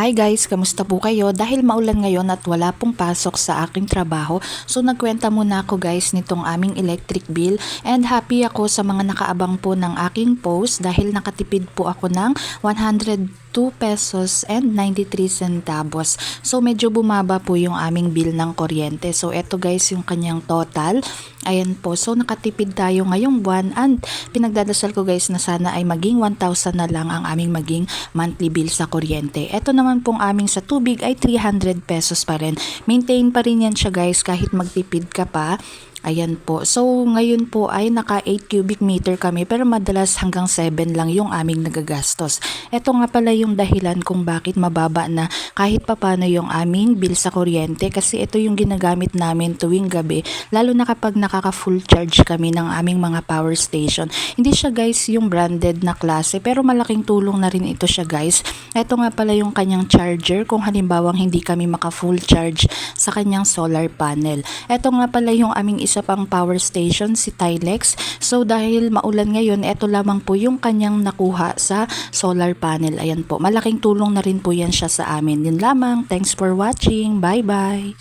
Hi guys, kamusta po kayo? Dahil maulan ngayon at wala pong pasok sa aking trabaho, so nagkwenta muna ako guys nitong aming electric bill and happy ako sa mga nakaabang po ng aking post dahil nakatipid po ako ng 102 pesos and 93 centavos. So medyo bumaba po yung aming bill ng kuryente. So eto guys yung kanyang total. Ayan po, so nakatipid tayo ngayong buwan and pinagdadasal ko guys na sana ay maging 1,000 na lang ang aming maging monthly bill sa kuryente. Ito naman pong aming sa tubig ay 300 pesos pa rin. Maintain pa rin yan siya guys kahit magtipid ka pa. Ayan po. So, ngayon po ay naka 8 cubic meter kami pero madalas hanggang 7 lang yung aming nagagastos. Ito nga pala yung dahilan kung bakit mababa na kahit papano yung aming bill sa kuryente kasi ito yung ginagamit namin tuwing gabi lalo na kapag nakaka full charge kami ng aming mga power station. Hindi siya guys yung branded na klase pero malaking tulong na rin ito siya guys. Ito nga pala yung kanyang charger kung halimbawang hindi kami maka full charge sa kanyang solar panel. Ito nga pala yung aming isa pang power station, si Tilex. So dahil maulan ngayon, ito lamang po yung kanyang nakuha sa solar panel. Ayan po, malaking tulong na rin po yan siya sa amin. Yun lamang, thanks for watching, bye bye!